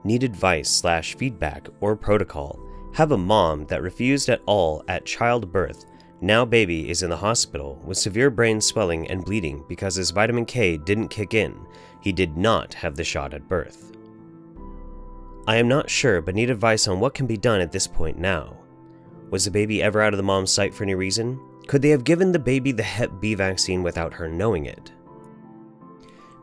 Need advice/feedback or protocol? Have a mom that refused at all at childbirth. Now baby is in the hospital with severe brain swelling and bleeding because his vitamin K didn't kick in. He did not have the shot at birth. I am not sure, but need advice on what can be done at this point now. Was the baby ever out of the mom's sight for any reason? Could they have given the baby the Hep B vaccine without her knowing it?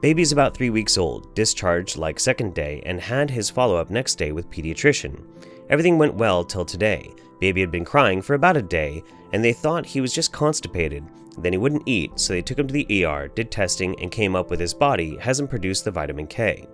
Baby is about 3 weeks old, discharged like second day, and had his follow-up next day with pediatrician. Everything went well till today. Baby had been crying for about a day, and they thought he was just constipated. Then he wouldn't eat, so they took him to the ER, did testing, and came up with his body hasn't produced the vitamin K.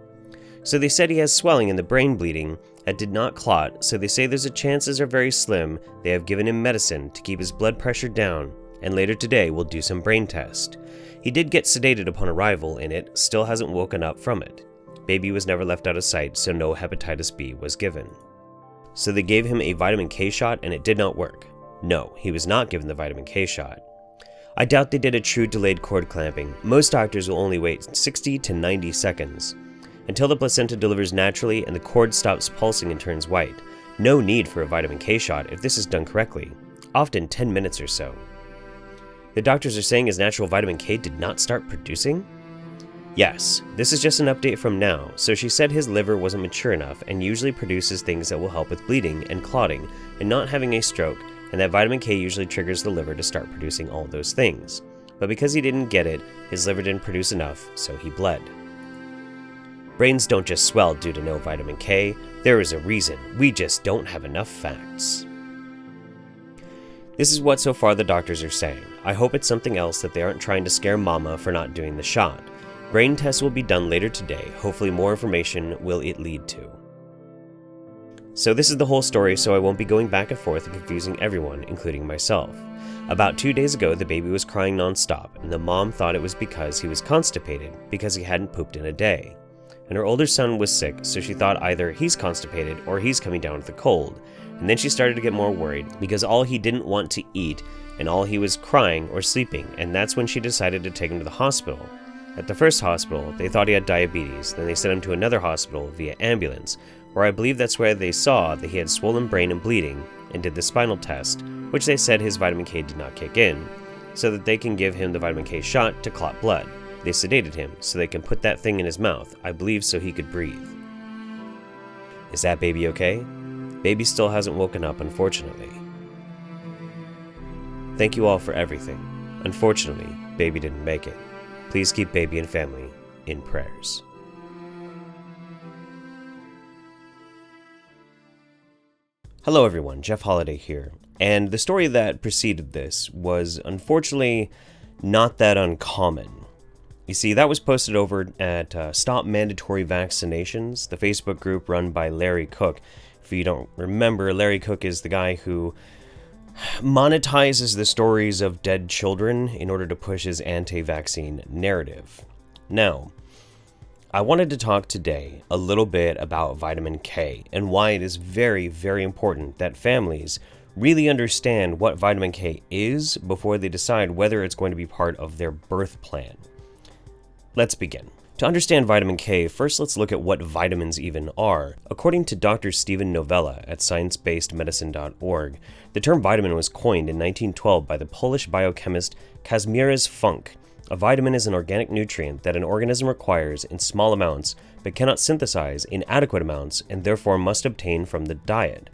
So they said he has swelling in the brain bleeding that did not clot, so they say there's a chances are very slim. They have given him medicine to keep his blood pressure down, and later today we'll do some brain test. He did get sedated upon arrival in it, still hasn't woken up from it. Baby was never left out of sight, so no hepatitis B was given. So they gave him a vitamin K shot and it did not work. No, he was not given the vitamin K shot. I doubt they did a true delayed cord clamping. Most doctors will only wait 60 to 90 seconds until the placenta delivers naturally and the cord stops pulsing and turns white. No need for a vitamin K shot if this is done correctly, often 10 minutes or so. The doctors are saying his natural vitamin K did not start producing? Yes, this is just an update from now, so she said his liver wasn't mature enough and usually produces things that will help with bleeding and clotting and not having a stroke, and that vitamin K usually triggers the liver to start producing all those things. But because he didn't get it, his liver didn't produce enough, so he bled. Brains don't just swell due to no vitamin K, there is a reason, we just don't have enough facts. This is what so far the doctors are saying. I hope it's something else that they aren't trying to scare mama for not doing the shot. Brain tests will be done later today, hopefully more information will it lead to. So this is the whole story, so I won't be going back and forth and confusing everyone, including myself. About 2 days ago, the baby was crying non-stop, and the mom thought it was because he was constipated, because he hadn't pooped in a day. And her older son was sick, so she thought either he's constipated or he's coming down with a cold. And then she started to get more worried, because all he didn't want to eat, and all he was crying or sleeping, and that's when she decided to take him to the hospital. At the first hospital, they thought he had diabetes, then they sent him to another hospital via ambulance, where I believe that's where they saw that he had swollen brain and bleeding, and did the spinal test, which they said his vitamin K did not kick in, so that they can give him the vitamin K shot to clot blood. They sedated him, so they can put that thing in his mouth, I believe so he could breathe. Is that baby okay? Baby still hasn't woken up, unfortunately. Thank you all for everything. Unfortunately, baby didn't make it. Please keep baby and family in prayers. Hello everyone, Jeff Holiday here, and the story that preceded this was unfortunately not that uncommon. You see, that was posted over at Stop Mandatory Vaccinations, the Facebook group run by Larry Cook. If you don't remember, Larry Cook is the guy who monetizes the stories of dead children in order to push his anti-vaccine narrative. Now, I wanted to talk today a little bit about vitamin K and why it is very, very important that families really understand what vitamin K is before they decide whether it's going to be part of their birth plan. Let's begin. To understand vitamin K, first let's look at what vitamins even are. According to Dr. Stephen Novella at sciencebasedmedicine.org, the term vitamin was coined in 1912 by the Polish biochemist Kazimierz Funk. A vitamin is an organic nutrient that an organism requires in small amounts but cannot synthesize in adequate amounts and therefore must obtain from the diet.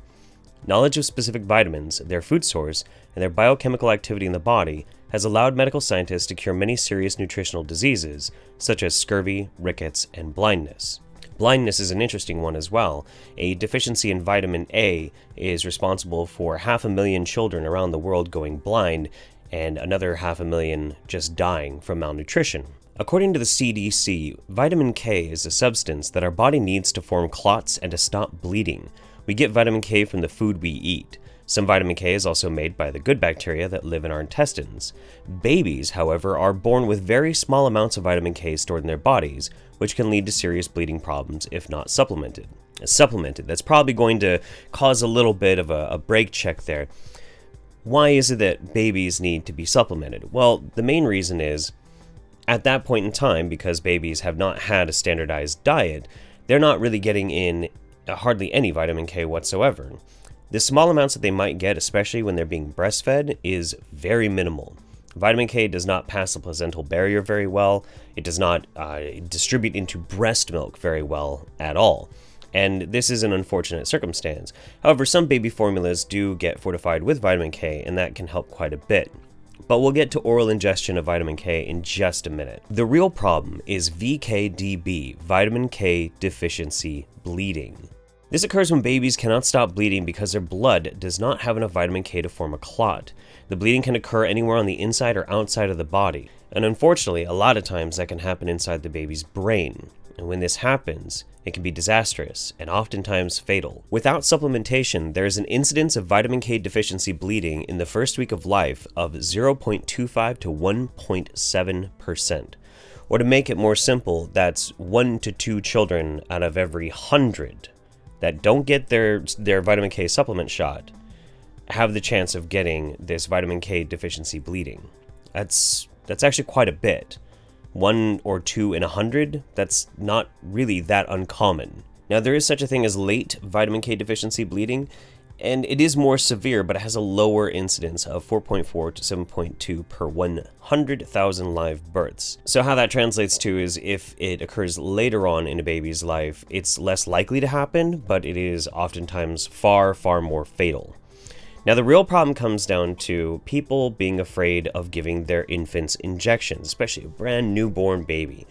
Knowledge of specific vitamins, their food source, and their biochemical activity in the body has allowed medical scientists to cure many serious nutritional diseases, such as scurvy, rickets, and blindness. Blindness is an interesting one as well. A deficiency in vitamin A is responsible for 500,000 children around the world going blind, and another 500,000 just dying from malnutrition. According to the CDC, vitamin K is a substance that our body needs to form clots and to stop bleeding. We get vitamin K from the food we eat. Some vitamin K is also made by the good bacteria that live in our intestines. Babies, however, are born with very small amounts of vitamin K stored in their bodies, which can lead to serious bleeding problems if not supplemented. That's probably going to cause a little bit of a break check there. Why is it that babies need to be supplemented? Well, the main reason is, at that point in time, because babies have not had a standardized diet, they're not really getting in hardly any vitamin K whatsoever. The small amounts that they might get, especially when they're being breastfed, is very minimal. Vitamin K does not pass the placental barrier very well. It does not distribute into breast milk very well at all. And this is an unfortunate circumstance. However, some baby formulas do get fortified with vitamin K, and that can help quite a bit. But we'll get to oral ingestion of vitamin K in just a minute. The real problem is VKDB, vitamin K deficiency bleeding. This occurs when babies cannot stop bleeding because their blood does not have enough vitamin K to form a clot. The bleeding can occur anywhere on the inside or outside of the body, and unfortunately, a lot of times that can happen inside the baby's brain. And when this happens, it can be disastrous and oftentimes fatal. Without supplementation, there is an incidence of vitamin K deficiency bleeding in the first week of life of 0.25 to 1.7%. Or to make it more simple, that's 1 to 2 children out of every 100 that don't get their vitamin K supplement shot have the chance of getting this vitamin K deficiency bleeding. That's actually quite a bit. 1 or 2 in 100, that's not really that uncommon. Now, there is such a thing as late vitamin K deficiency bleeding, and it is more severe, but it has a lower incidence of 4.4 to 7.2 per 100,000 live births. So how that translates to is if it occurs later on in a baby's life, it's less likely to happen, but it is oftentimes far, far more fatal. Now, the real problem comes down to people being afraid of giving their infants injections, especially a brand newborn baby.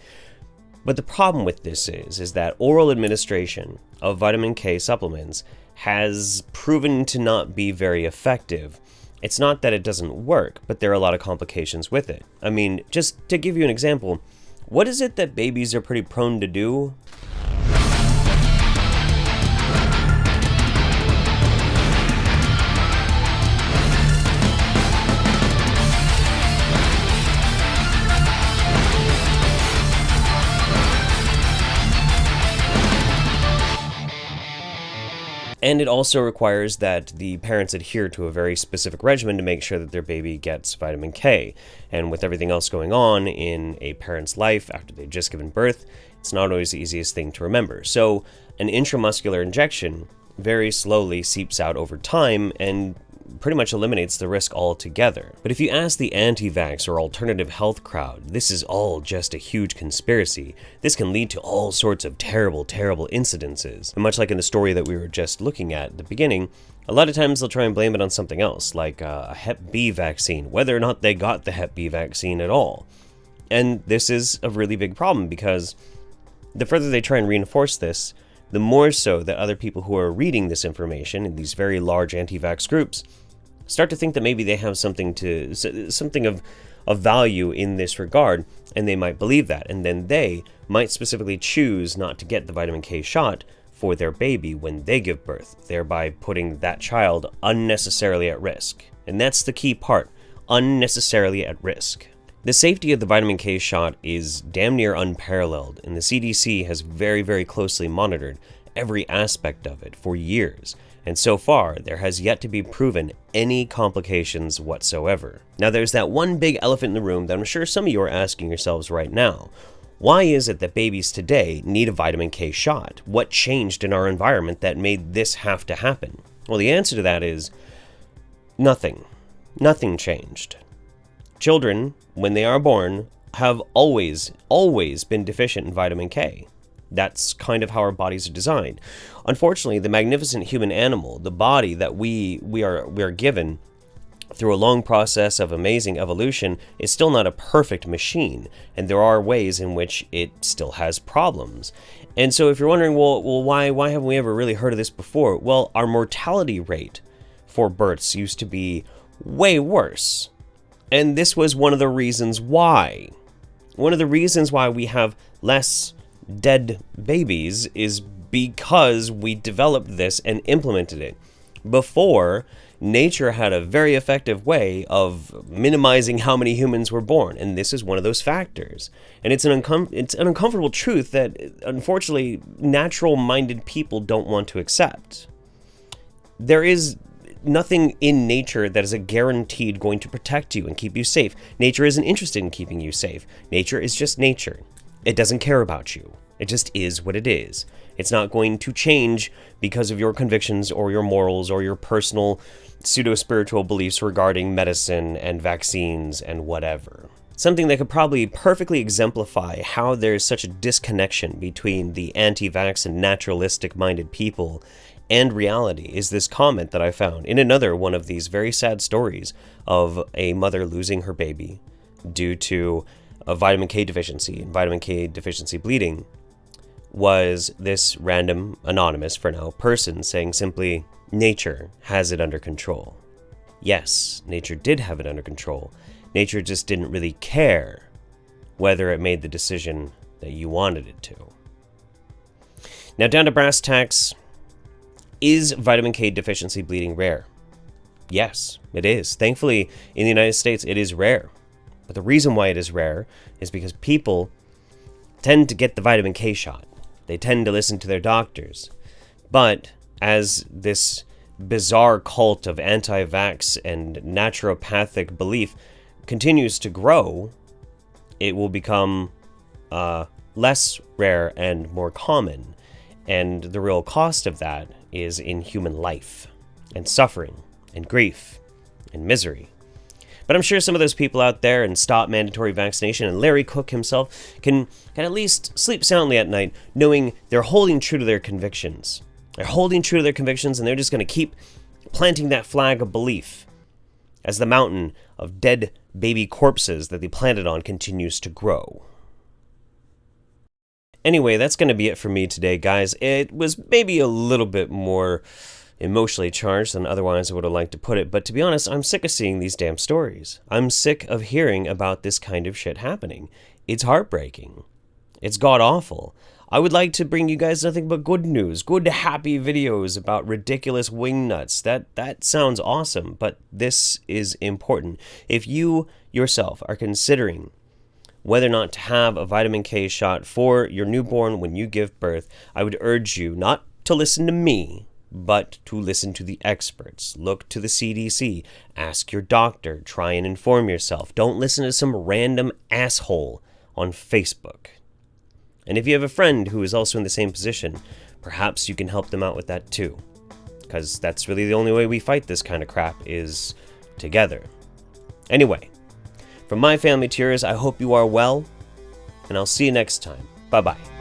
But the problem with this is that oral administration of vitamin K supplements has proven to not be very effective. It's not that it doesn't work, but there are a lot of complications with it. I mean, just to give you an example, what is it that babies are pretty prone to do? And it also requires that the parents adhere to a very specific regimen to make sure that their baby gets vitamin K. And with everything else going on in a parent's life after they've just given birth, it's not always the easiest thing to remember. So an intramuscular injection very slowly seeps out over time and pretty much eliminates the risk altogether. But if you ask the anti-vaxx or alternative health crowd, this is all just a huge conspiracy. This can lead to all sorts of terrible, terrible incidences. And much like in the story that we were just looking at the beginning, a lot of times they'll try and blame it on something else, like a Hep B vaccine, whether or not they got the Hep B vaccine at all. And this is a really big problem because the further they try and reinforce this, the more so that other people who are reading this information in these very large anti-vax groups start to think that maybe they have something of value in this regard, and they might believe that, and then they might specifically choose not to get the vitamin K shot for their baby when they give birth, thereby putting that child unnecessarily at risk. And that's the key part, unnecessarily at risk. The safety of the vitamin K shot is damn near unparalleled, and the CDC has very, very closely monitored every aspect of it for years. And so far, there has yet to be proven any complications whatsoever. Now, there's that one big elephant in the room that I'm sure some of you are asking yourselves right now. Why is it that babies today need a vitamin K shot? What changed in our environment that made this have to happen? Well, the answer to that is nothing. Nothing changed. Children, when they are born, have always been deficient in vitamin K. That's kind of how our bodies are designed. Unfortunately, the magnificent human animal, the body that we are given through a long process of amazing evolution, is still not a perfect machine, and there are ways in which it still has problems. And so if you're wondering, well, why haven't we ever really heard of this before? Well, our mortality rate for births used to be way worse. And this was one of the reasons why. One of the reasons why we have less dead babies is because we developed this and implemented it. Before, nature had a very effective way of minimizing how many humans were born, and this is one of those factors. And it's an uncomfortable truth that, unfortunately, natural-minded people don't want to accept. There is nothing in nature that is a guaranteed going to protect you and keep you safe. Nature isn't interested in keeping you safe. Nature is just nature. It doesn't care about you. It just is what it is. It's not going to change because of your convictions or your morals or your personal pseudo-spiritual beliefs regarding medicine and vaccines and whatever. Something that could probably perfectly exemplify how there's such a disconnection between the anti-vax and naturalistic-minded people and reality is this comment that I found in another one of these very sad stories of a mother losing her baby due to a vitamin K deficiency and vitamin K deficiency bleeding. Was this random, anonymous for now, person saying simply, nature has it under control. Yes, nature did have it under control. Nature just didn't really care whether it made the decision that you wanted it to. Now down to brass tacks. Is vitamin K deficiency bleeding rare? Yes, it is. Thankfully, in the United States, it is rare. But the reason why it is rare is because people tend to get the vitamin K shot. They tend to listen to their doctors. But as this bizarre cult of anti-vax and naturopathic belief continues to grow, it will become less rare and more common. And the real cost of that is in human life and suffering and grief and misery. But I'm sure some of those people out there and Stop Mandatory Vaccination and Larry Cook himself can at least sleep soundly at night knowing they're holding true to their convictions. They're holding true to their convictions and they're just going to keep planting that flag of belief as the mountain of dead baby corpses that they planted on continues to grow. Anyway, that's going to be it for me today, guys. It was maybe a little bit more emotionally charged than otherwise I would have liked to put it, but to be honest, I'm sick of seeing these damn stories. I'm sick of hearing about this kind of shit happening. It's heartbreaking. It's god-awful. I would like to bring you guys nothing but good news, good happy videos about ridiculous wingnuts. That sounds awesome, but this is important. If you yourself are considering whether or not to have a vitamin K shot for your newborn when you give birth, I would urge you not to listen to me, but to listen to the experts. Look to the CDC. Ask your doctor. Try and inform yourself. Don't listen to some random asshole on Facebook. And if you have a friend who is also in the same position, perhaps you can help them out with that too. Because that's really the only way we fight this kind of crap is together. Anyway, from my family to yours, I hope you are well, and I'll see you next time. Bye-bye.